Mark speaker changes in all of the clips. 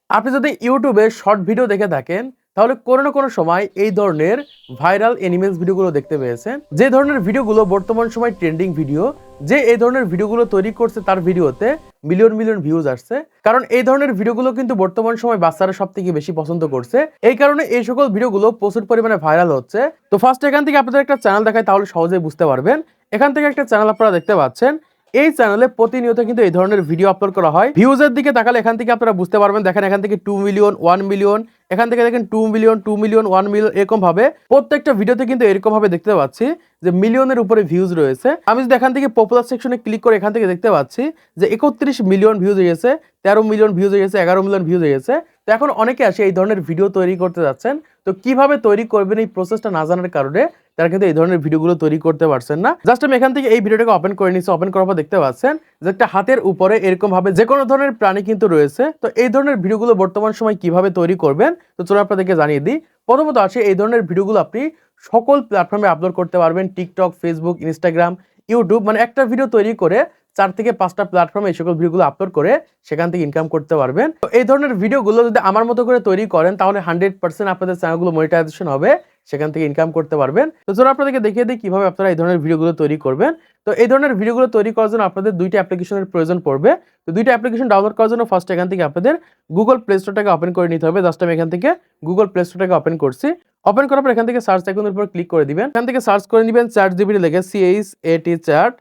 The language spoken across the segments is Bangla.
Speaker 1: আপনি যদি ইউটিউবে শর্ট ভিডিও দেখে থাকেন তাহলে কোনো না কোনো সময় এই ধরনের ভাইরাল এনিমেলস ভিডিওগুলো দেখতে পেয়েছেন। যে ধরনের ভিডিওগুলো বর্তমান সময় ট্রেন্ডিং ভিডিও, যে এই ধরনের ভিডিওগুলো তৈরি করছে তার ভিডিওতে মিলিয়ন মিলিয়ন ভিউজ আসছে। কারণ এই ধরনের ভিডিওগুলো কিন্তু বর্তমান সময় বাচ্চারা সব থেকে বেশি পছন্দ করছে। এই কারণে এই সকল ভিডিওগুলো প্রচুর পরিমাণে ভাইরাল হচ্ছে। তো ফার্স্ট এখান থেকে আপনাদের একটা চ্যানেল দেখায়, তাহলে সহজেই বুঝতে পারবেন। এখান থেকে একটা চ্যানেল আপনারা দেখতে পাচ্ছেন। এই চ্যানেলে প্রতিনিয়ত কিন্তু এই ধরনের ভিডিও আপলোড করা হয়। ভিউজের দিকে তাকালে এখান থেকে আপনারা বুঝতে পারবেন। দেখেন এখান থেকে 2 মিলিয়ন, 1 মিলিয়ন, এখান থেকে দেখেন 2 মিলিয়ন, 2 মিলিয়ন, 1 মিলিয়ন, এরকম ভাবে প্রত্যেকটা ভিডিওতে কিন্তু এরকম ভাবে দেখতে পাচ্ছি যে মিলিয়নের উপরে ভিউজ রয়েছে। আমি যদি এখান থেকে পপুলার সেকশনে ক্লিক করে এখান থেকে দেখতে পাচ্ছি যে 31 মিলিয়ন ভিউজ হয়ে গেছে, 13 মিলিয়ন ভিউজ হয়ে গেছে, 11 মিলিয়ন ভিউজ হয়ে গেছে। তো এখন অনেকে আসে এই ধরনের ভিডিও তৈরি করতে যাচ্ছেন। তো কিভাবে তৈরি করবেন এই প্রসেসটা না জানার কারণে তারা কিন্তু এই ধরনের ভিডিওগুলো তৈরি করতে পারছেন না। জাস্ট আমি এখান থেকে এই ভিডিওটাকে ওপেন করে নিচ্ছি। ওপেন করার পর দেখতে পাচ্ছেন যে একটা হাতের উপরে এরকম ভাবে যে কোনো ধরনের প্রাণী কিন্তু রয়েছে। তো এই ধরনের ভিডিওগুলো বর্তমান সময় কিভাবে তৈরি করবেন তো চলুন আপনাদেরকে জানিয়ে দিই। প্রথমত আছে এই ধরনের ভিডিওগুলো আপনি সকল প্ল্যাটফর্মে আপলোড করতে পারবেন। টিকটক, ফেসবুক, ইনস্টাগ্রাম, ইউটিউব, মানে একটা ভিডিও তৈরি করে 4 থেকে 5টা প্ল্যাটফর্মে এই সকল ভিডিওগুলো আপলোড করে সেখান থেকে ইনকাম করতে পারবেন। তো এই ধরনের ভিডিওগুলো যদি আমার মতো করে তৈরি করেন তাহলে 100% আপনাদের চ্যানেলগুলো মনিটাইজেশন হবে, সেখান থেকে ইনকাম করতে পারবেন। তো চলুন আপনাদেরকে দেখিয়ে দিই কিভাবে আপনারা এই ধরনের ভিডিওগুলো তৈরি করবেন। তো এই ধরনের ভিডিওগুলো তৈরি করার জন্য আপনাদের দুইটা অ্যাপ্লিকেশনের প্রয়োজন পড়বে। তো দুইটা অ্যাপ্লিকেশন ডাউনলোড করার জন্য ফার্স্ট এখান থেকে আপনাদের গুগল প্লে স্টোরটাকে ওপেন করে নিতে হবে। জাস্ট আমি এখান থেকে গুগল প্লে স্টোরটাকে ওপেন করছি। ওপেন করার পর এখান থেকে সার্চ আইকনের উপর ক্লিক করে দিবেন। এখান থেকে সার্চ করে নেবেন চ্যাট জিপিটি লিখে, CHAT চ্যাট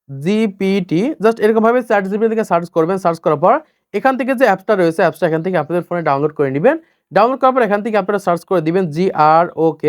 Speaker 1: জিপিটি। জাস্ট এরকম ভাবে চ্যাট জিপিটি থেকে সার্চ করবেন। সার্চ করার পর এখান থেকে যে অ্যাপসটা রয়েছে অ্যাপসটা এখান থেকে আপনাদের ফোনে ডাউনলোড করে নেবেন। ডাউনলোড করার পর এখান থেকে আপনারা সার্চ করে দিবেন GROK।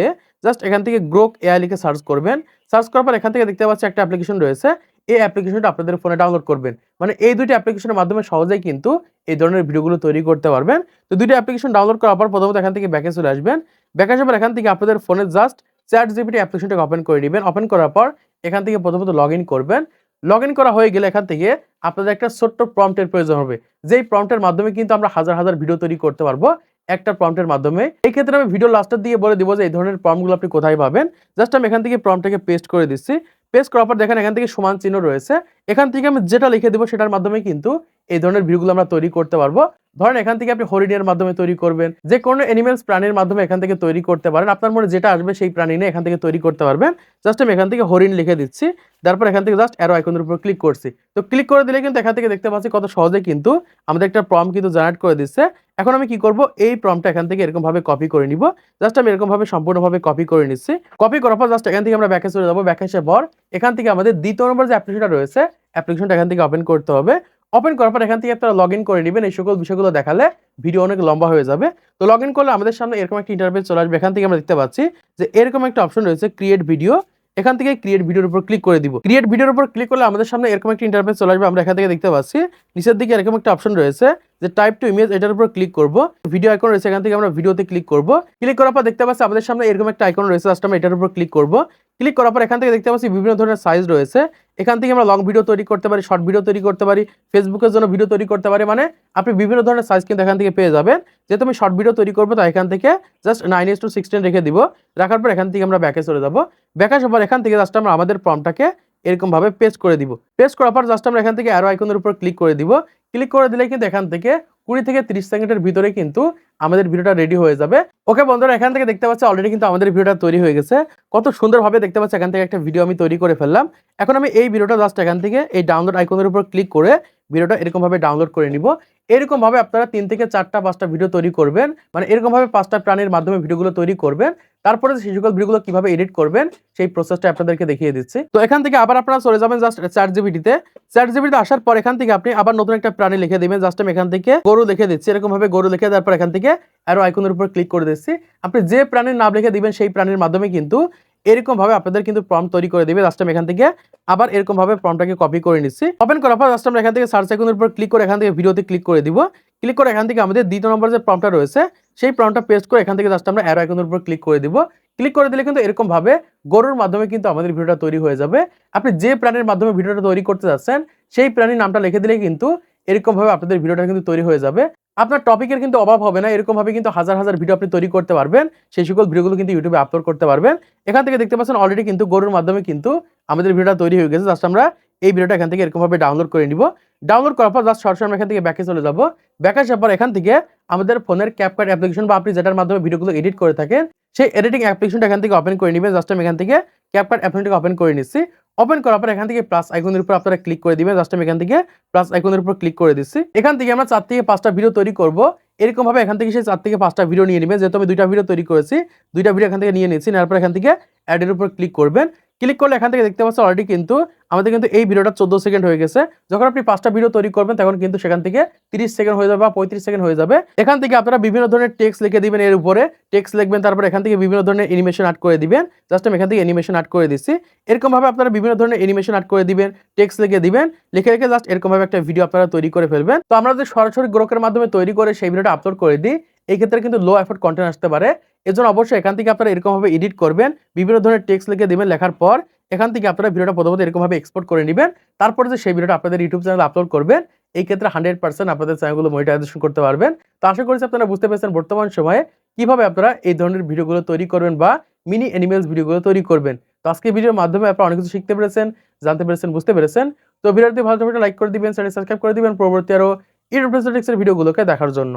Speaker 1: জাস্ট এখান থেকে গ্রোক এআই লিখে সার্চ করবেন। সার্চ করার পর এখান থেকে দেখতে পাচ্ছি একটা অ্যাপ্লিকেশন রয়েছে। এই অ্যাপ্লিকেশনটা আপনাদের ফোনে ডাউনলোড করবেন। মানে এই দুইটা অ্যাপ্লিকেশনের মাধ্যমে সহজেই কিন্তু এই ধরনের ভিডিওগুলো তৈরি করতে পারবেন। তো দুইটা অ্যাপ্লিকেশন ডাউনলোড করার পর প্রথমত এখান থেকে ব্যাকে চলে আসবেন। ব্যাকে আসার পর এখান থেকে আপনাদের ফোনে জাস্ট চ্যাট জিপিটি অ্যাপ্লিকেশনটাকে ওপেন করে নেবেন। ওপেন করার পর এখান থেকে প্রথমত লগইন করবেন। লগইন করা হয়ে গেলে এখান থেকে আপনাদের একটা ছোট্ট প্রম্পটের প্রয়োজন হবে। যেই প্রম্পটের মাধ্যমে কিন্তু আমরা হাজার হাজার ভিডিও তৈরি করতে পারবো একটা প্রম্পটের মাধ্যমে। এই ক্ষেত্রে আমি ভিডিও লাস্টের দিকে বলে দিব যে এই ধরনের প্রম্পটগুলো আপনি কোথায় পাবেন। জাস্ট আমি এখান থেকে প্রম্পটটাকে পেস্ট করে দিচ্ছি। পেস্ট করার পর দেখেন এখান থেকে সমান চিহ্ন রয়েছে। এখান থেকে আমি যেটা লিখে দেবো সেটার মাধ্যমে কিন্তু এই ধরনের ভিডিওগুলো আমরা তৈরি করতে পারবো। ধরেন এখান থেকে আপনি হরিণের মাধ্যমে তৈরি করবেন, যে কোনো অ্যানিমেলস প্রাণীর মাধ্যমে এখান থেকে তৈরি করতে পারেন। আপনার মনে যেটা আসবে সেই প্রাণী নিয়ে এখান থেকে তৈরি করতে পারবেন। জাস্ট আমি এখান থেকে হরিণ লিখে দিচ্ছি। তারপর এখান থেকে জাস্ট অ্যারো আইকনের উপর ক্লিক করছি। তো ক্লিক করে দিলে কিন্তু এখান থেকে দেখতে পাচ্ছি কত সহজে কিন্তু আমাদের একটা প্রম্পট কিন্তু জেনারেট করে দিচ্ছে। এখন আমি কি করব, এই প্রম্পটটা এখান থেকে এরকম ভাবে কপি করে নিব। জাস্ট আমি এরকম ভাবে সম্পূর্ণভাবে কপি করে নিচ্ছি। কপি করার পর জাস্ট এখান থেকে আমরা ব্যাকে চলে যাব। ব্যাকে আসার পর এখান থেকে আমাদের দ্বিতীয় নম্বর যে অ্যাপ্লিকেশনটা রয়েছে অ্যাপ্লিকেশনটা এখান থেকে ওপেন করতে হবে। ওপেন করার পর এখান থেকে আপনারা লগইন করে নেবেন। এই সকল বিষয়গুলো দেখালে ভিডিও অনেক লম্বা হয়ে যাবে। তো লগইন করলে আমাদের সামনে এরকম একটা ইন্টারফেস চলে আসবে। এখান থেকে আমরা দেখতে পাচ্ছি যে এরকম একটা অপশন রয়েছে ক্রিয়েট ভিডিও। এখান থেকে ক্রিয়েট ভিডিওর উপর ক্লিক করে দিব। ক্রিয়েট ভিডিওর উপর ক্লিক করলে আমাদের সামনে এরকম একটা ইন্টারফেস চলে আসবে। আমরা এখান থেকে দেখতে পাচ্ছি নিচের দিকে এরকম একটা অপশন রয়েছে যে টাইপ টু ইমেজ, এটার উপর ক্লিক করব। ভিডিও আইকন রয়েছে, এখান থেকে আমরা ভিডিওতে ক্লিক করব। ক্লিক করার পর দেখতে পাচ্ছি আমাদের সামনে এরকম একটা আইকন রয়েছে। জাস্ট আমরা এটার উপর ক্লিক করব। ক্লিক করার পর এখান থেকে দেখতে পাচ্ছি বিভিন্ন ধরনের সাইজ রয়েছে। এখান থেকে আমরা লং ভিডিও তৈরি করতে পারি, শর্ট ভিডিও তৈরি করতে পারি, ফেসবুকের জন্য ভিডিও তৈরি করতে পারি। মানে আপনি বিভিন্ন ধরনের সাইজ কিন্তু এখান থেকে পেয়ে যাবেন। যেহেতু আমি শর্ট ভিডিও তৈরি করবো তাই এখান থেকে জাস্ট 9:16 রেখে দিব। রাখার পর এখান থেকে আমরা ব্যাকে চলে যাব। ব্যাক আসার পর এখান থেকে জাস্ট আমরা আমাদের প্রম্পটটাকে এরকম ভাবে পেস্ট করে দিব। পেস্ট করার পর জাস্ট আমরা এখান থেকে অ্যারো আইকনের উপর ক্লিক করে দিব। ক্লিক করে দিলে কিন্তু এখান থেকে 20 থেকে 30 সেকেন্ডের ভিতরে কিন্তু আমাদের ভিডিওটা রেডি হয়ে যাবে। ওকে বন্ধুরা, এখান থেকে দেখতে পাচ্ছি অলরেডি কিন্তু আমাদের ভিডিওটা তৈরি হয়ে গেছে। কত সুন্দরভাবে দেখতে পাচ্ছি এখান থেকে একটা ভিডিও আমি তৈরি করে ফেললাম। এখন আমি এই ভিডিওটা জাস্ট এখান থেকে এই ডাউনলোড আইকনের উপর ক্লিক করে ভিডিওটা এরকম ভাবে ডাউনলোড করে নিব। এরকম ভাবে আপনারা 3 থেকে 4টা 5টা ভিডিও তৈরি করবেন। মানে এরকম ভাবে 5টা প্রাণীর মাধ্যমে ভিডিওগুলো তৈরি করবেন। তারপরে সেই সকল ভিডিওগুলো কিভাবে এডিট করবেন সেই প্রসেসটা আপনাদেরকে দেখিয়ে দিচ্ছি। তো এখান থেকে আবার আপনারা চলে যাবেন জাস্ট চ্যাট জিপিটিতে। চ্যাট জিপিটিতে আসার পর এখান থেকে আপনি আবার নতুন একটা প্রাণী লিখে দিবেন। জাস্ট আমি এখান থেকে গরু লিখে দিচ্ছি। এরকম ভাবে গরু লিখে দেওয়ার পর এখান থেকে অ্যারো আইকনের উপর ক্লিক করে দিচ্ছি। আপনি যে প্রাণীর নাম লিখে দিবেন সেই প্রাণীর মাধ্যমে কিন্তু এরকম ভাবে আপনাদের কিন্তু প্রম্পট তৈরি করে দিবে। জাস্ট আমি এখান থেকে আবার এরকম ভাবে প্রম্পটটাকে কপি করে নিচ্ছি। ওপেন করার পর জাস্ট আমরা এখান থেকে সার্চ আইকনের উপর ক্লিক করে এখান থেকে ভিডিওতে ক্লিক করে দিব। ক্লিক করে এখান থেকে আমাদের দ্বিতীয় নম্বর যে প্রম্পটটা রয়েছে সেই প্রম্পটটা পেস্ট করে এখান থেকে জাস্ট আমরা অ্যারো আইকনের উপর ক্লিক করে দিব। ক্লিক করে দিলে কিন্তু এরকম ভাবে গরুর মাধ্যমে কিন্তু আমাদের ভিডিওটা তৈরি হয়ে যাবে। আপনি যে প্রাণীর মাধ্যমে ভিডিওটা তৈরি করতে যাচ্ছেন সেই প্রাণীর নামটা লিখে দিলে কিন্তু এরকম ভাবে আপনাদের ভিডিওটা কিন্তু তৈরি হয়ে যাবে। আপনার টপিকের কিন্তু অভাব হবে না। এরকম ভাবে কিন্তু হাজার হাজার ভিডিও আপনি তৈরি করতে পারবেন। সেই সকল ভিডিওগুলো কিন্তু ইউটিউবে আপলোড করতে পারবেন। এখান থেকে দেখতে পাচ্ছেন অলরেডি কিন্তু গরুর মাধ্যমে কিন্তু আমাদের ভিডিওটা তৈরি হয়ে গেছে। জাস্ট আমরা এই ভিডিওটা এখান থেকে এরকমভাবে ডাউনলোড করে নিব। ডাউনলোড করার পর জাস্ট সরাসরি আমরা এখান থেকে ব্যাকে চলে যাব। ব্যাকে আসার পর এখান থেকে আমাদের ফোনের ক্যাপকাট অ্যাপ্লিকেশন বা আপনি যেটার মাধ্যমে ভিডিওগুলো এডিট করে থাকেন সেই এডিটিং অ্যাপ্লিকেশনটা এখান থেকে ওপেন করে নেবেন। জাস্ট আমি এখান থেকে ক্যাপকাট অ্যাপ্লিকেশনটা ওপেন করে নিচ্ছি। ওপেন করার পর এখান থেকে প্লাস আইকনের উপর আপনারা ক্লিক করে দিবেন। জাস্ট আমি এখান থেকে প্লাস আইকনের উপর ক্লিক করে দিচ্ছি। এখান থেকে আমরা 4 থেকে 5টা ভিডিও তৈরি করব। এরকম ভাবে এখান থেকে সেই 4 থেকে 5টা ভিডিও নিয়ে নেবেন। যেহেতু আমি 2টা ভিডিও তৈরি করেছি, 2টা ভিডিও এখান থেকে নিয়ে নিচ্ছি। নেওয়ার পর এখান থেকে অ্যাড এর উপর ক্লিক করবেন। ক্লিক করলে এখান থেকে দেখতে পাচ্ছেন অলরেডি কিন্তু আমাদের কিন্তু এই ভিডিওটা 14 সেকেন্ড হয়ে গেছে। যখন আপনি 5টা ভিডিও তৈরি করবেন তখন কিন্তু সেখান থেকে 30 সেকেন্ড হয়ে যাবে বা 35 সেকেন্ড হয়ে যাবে। এখান থেকে আপনারা বিভিন্ন ধরনের টেক্সট লিখে দিবেন, এর উপরে টেক্সট লিখবেন, তারপর এখান থেকে বিভিন্ন ধরনের অ্যানিমেশন অ্যাড করে দিবেন। জাস্ট আমি এখান থেকে অ্যানিমেশন অ্যাড করে দিচ্ছি। এরকম ভাবে আপনারা বিভিন্ন ধরনের অ্যানিমেশন অ্যাড করে দিবেন, টেক্সট লিখে দিবেন, লিখে রেখে জাস্ট এরকম ভাবে একটা ভিডিও আপনারা তৈরি করে ফেলবেন। তো আমরা যদি সরাসরি গ্রোকের মাধ্যমে তৈরি করে সেই ভিডিওটা আপলোড করে দিই, এই ক্ষেত্রে কিন্তু লো এফোর্ট কন্টেন্ট আসতে পারে। এজন্য অবশ্যই এখান থেকে আপনারা এরকম ভাবে এডিট করবেন, বিভিন্ন ধরনের টেক্সট লিখে দিবেন। লেখার পর এখান থেকে আপনারা ভিডিওটা প্রথমত এরকম ভাবে এক্সপোর্ট করে নেবেন। তারপরে যে সেই ভিডিওটা আপনাদের ইউটিউব চ্যানেলে আপলোড করবেন, এই ক্ষেত্রে 100% আপনাদের চ্যানেলগুলো মনিটাইজেশন করতে পারবেন। তো আশা করছি আপনারা বুঝতে পেরেছেন বর্তমান সময়ে কিভাবে আপনারা এই ধরনের ভিডিওগুলো তৈরি করবেন বা মিনি অ্যানিমেলস ভিডিওগুলো তৈরি করবেন। তো আজকে ভিডিওর মাধ্যমে আপনারা অনেক কিছু শিখতে পেরেছেন, জানতে পেরেছেন, বুঝতে পেরেছেন। তো ভিডিওটি ভালো লাগলে লাইক করে দিবেন, চ্যানেল সাবস্ক্রাইব করে দিবেন পরবর্তী আরো ইউটিউব ভিডিওগুলোকে দেখার জন্য।